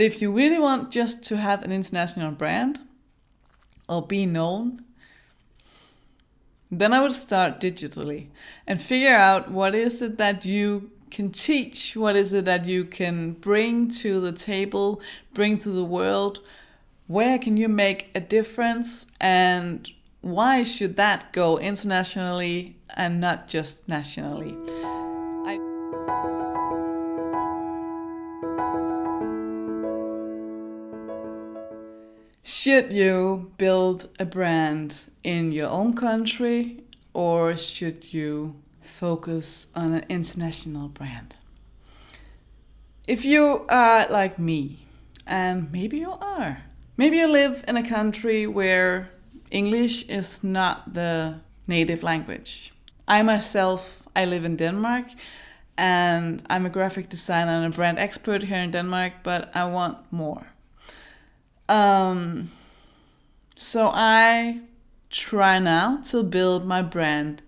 If you really want just to have an international brand or be known, then I would start digitally and figure out what is it that you can teach, what is it that you can bring to the table, bring to the world, where can you make a difference, and why should that go internationally and not just nationally? Should you build a brand in your own country, or should you focus on an international brand? If you are like me, and maybe you live in a country where English is not the native language. I myself, I live in Denmark, and I'm a graphic designer and a brand expert here in Denmark, but I want more. So I try now to build my brand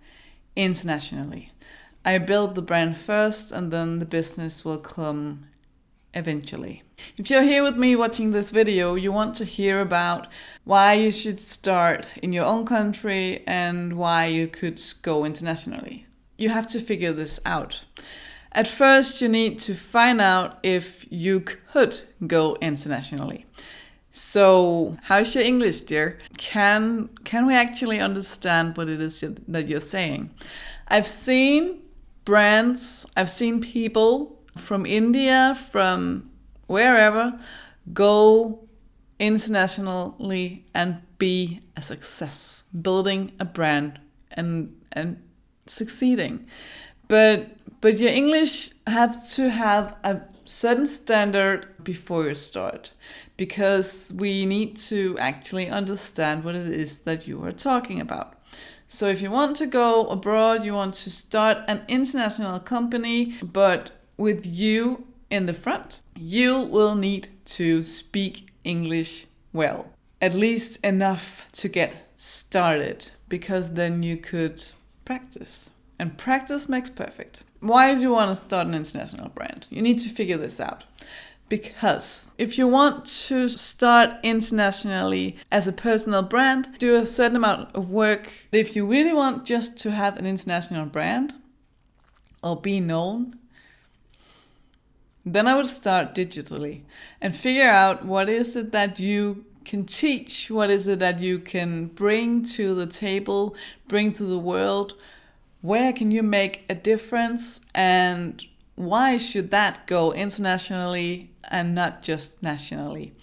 internationally. I build the brand first, and then the business will come eventually. If you're here with me watching this video, you want to hear about why you should start in your own country and why you could go internationally. You have to figure this out. At first, you need to find out if you could go internationally. So, how's your English, dear? Can we actually understand what it is that you're saying? I've seen brands, I've seen people from India, from wherever, go internationally and be a success, building a brand and succeeding. But your English have to have a certain standard before you start, because we need to actually understand what it is that you are talking about. So if you want to go abroad, you want to start an international company, but with you in the front, you will need to speak English well, at least enough to get started, because then you could practice. And practice makes perfect. Why do you want to start an international brand? You need to figure this out. Because if you want to start internationally as a personal brand, do a certain amount of work. If you really want just to have an international brand or be known, then I would start digitally and figure out what is it that you can teach, what is it that you can bring to the table, bring to the world, where can you make a difference, and why should that go internationally and not just nationally?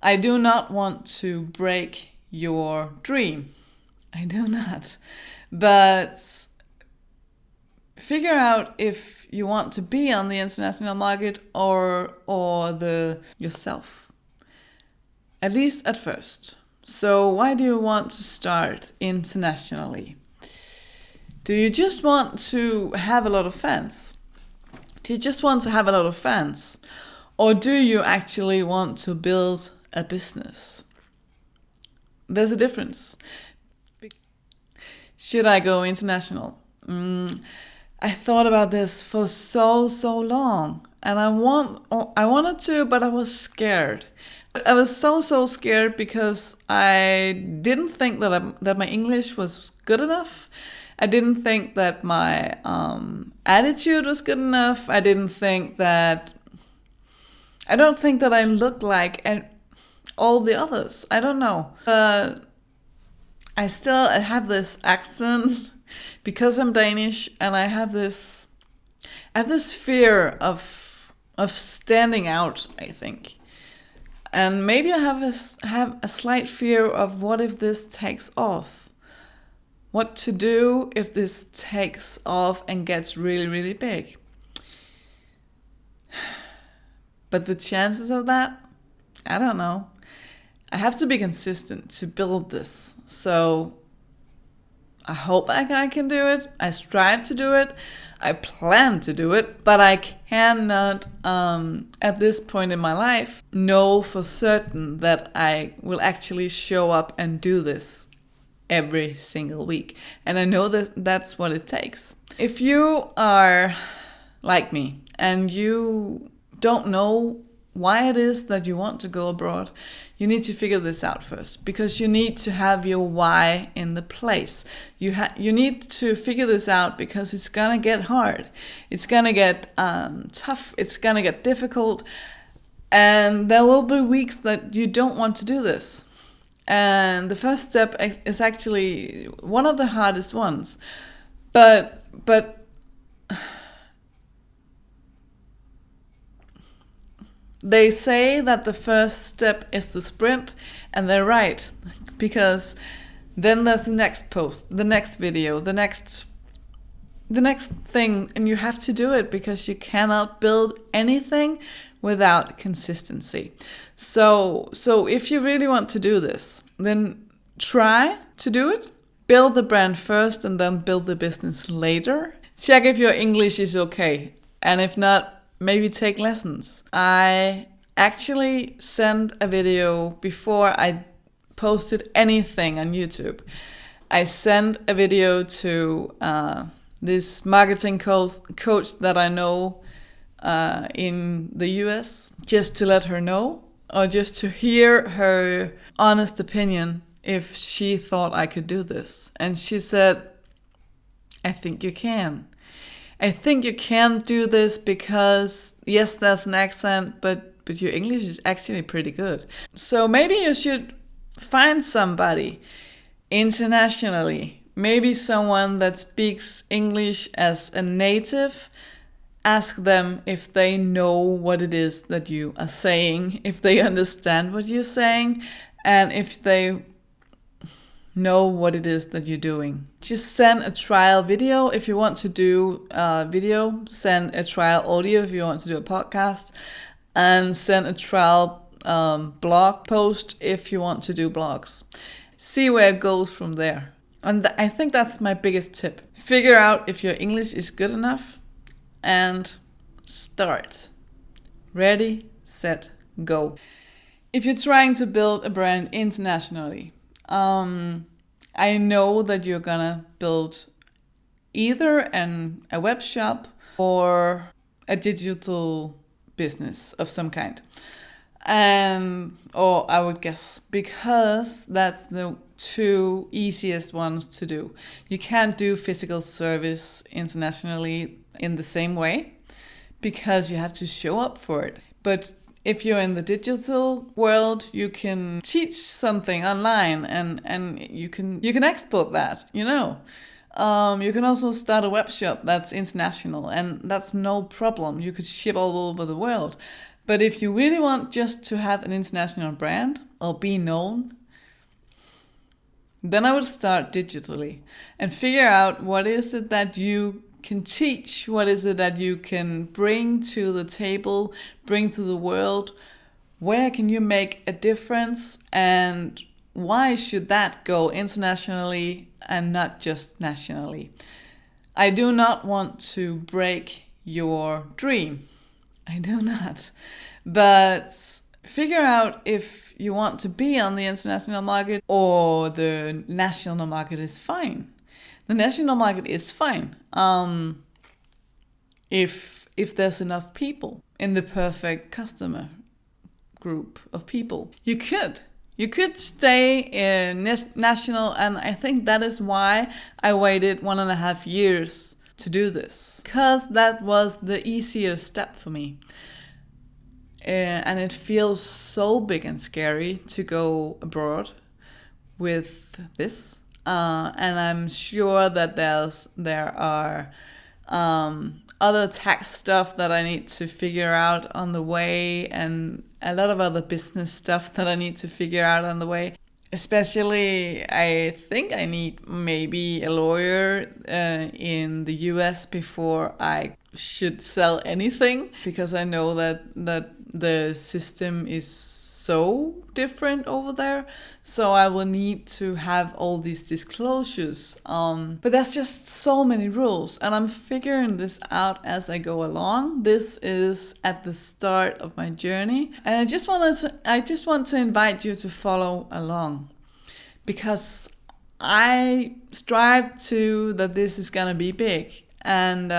I do not want to break your dream. I do not. But figure out if you want to be on the international market or yourself. At least at first. So why do you want to start internationally? Do you just want to have a lot of fans? Do you just want to have a lot of fans? Or do you actually want to build a business? There's a difference. Should I go international? I thought about this for so my and I wanted to, but I was scared. I was so scared because I didn't think that my English was good enough. I didn't think that my attitude was good enough. I don't think that I look like all the others. I don't know. I still have this accent because I'm Danish, and I have this fear of standing out, I think. And maybe I have a slight fear of what if this takes off. What to do if this takes off and gets really, really big. But the chances of that, I don't know. I have to be consistent to build this. So I hope I can do it. I strive to do it. I plan to do it. But I cannot, at this point in my life, know for certain that I will actually show up and do this every single week. And I know that that's what it takes. If you are like me and you don't know why it is that you want to go abroad, you need to figure this out first, because you need to have your why in the place. You need to figure this out because it's gonna get hard, it's gonna get tough, it's gonna get difficult, and there will be weeks that you don't want to do this. And the first step is actually one of the hardest ones, but they say that the first step is the sprint, and they're right, because then there's the next post, the next video, the next thing, and you have to do it because you cannot build anything without consistency. So if you really want to do this, then try to do it. Build the brand first and then build the business later. Check if your English is okay, and if not, maybe take lessons. I actually sent a video before I posted anything on YouTube. I sent a video to this marketing coach that I know in the US, just to let her know, or just to hear her honest opinion if she thought I could do this. And she said, I think you can. I think you can do this because, yes, there's an accent, but your English is actually pretty good. So maybe you should find somebody internationally, maybe someone that speaks English as a native. Ask them if they know what it is that you are saying, if they understand what you're saying, and if they know what it is that you're doing. Just send a trial video if you want to do a video, send a trial audio if you want to do a podcast, and send a trial blog post if you want to do blogs. See where it goes from there. And I think that's my biggest tip. Figure out if your English is good enough and start. Ready, set, go. If you're trying to build a brand internationally, I know that you're gonna build either a web shop or a digital business of some kind. Or I would guess, because that's the two easiest ones to do. You can't do physical service internationally in the same way because you have to show up for it. But if you're in the digital world, you can teach something online and you can export that, you know. You can also start a web shop that's international, and that's no problem. You could ship all over the world. But if you really want just to have an international brand or be known, then I would start digitally and figure out what is it that you can teach, what is it that you can bring to the table, bring to the world, where can you make a difference, and why should that go internationally and not just nationally? I do not want to break your dream. I do not. But figure out if you want to be on the international market or the national market is fine. The national market is fine if there's enough people in the perfect customer group of people. You could stay in national, and I think that is why I waited 1.5 years to do this, because that was the easier step for me. And it feels so big and scary to go abroad with this. And I'm sure that there are other tax stuff that I need to figure out on the way, and a lot of other business stuff that I need to figure out on the way. Especially, I think I need maybe a lawyer in the US before I should sell anything, because I know that the system is so different over there. So I will need to have all these disclosures. But there's just so many rules, and I'm figuring this out as I go along. This is at the start of my journey, and I just want to invite you to follow along, because I strive to that this is gonna be big, and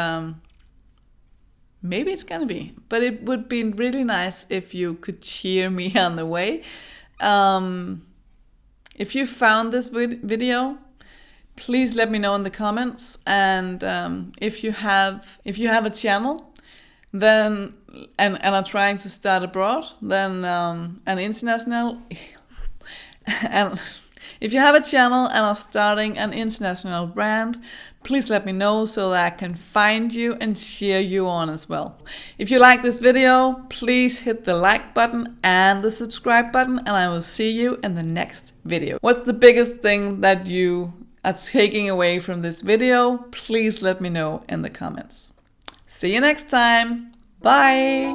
Maybe it's gonna be, but it would be really nice if you could cheer me on the way. If you found this video, please let me know in the comments. And if you have a channel, then and are trying to start abroad, then an international and if you have a channel and are starting an international brand, please let me know so that I can find you and cheer you on as well. If you like this video, please hit the like button and the subscribe button, and I will see you in the next video. What's the biggest thing that you are taking away from this video? Please let me know in the comments. See you next time. Bye.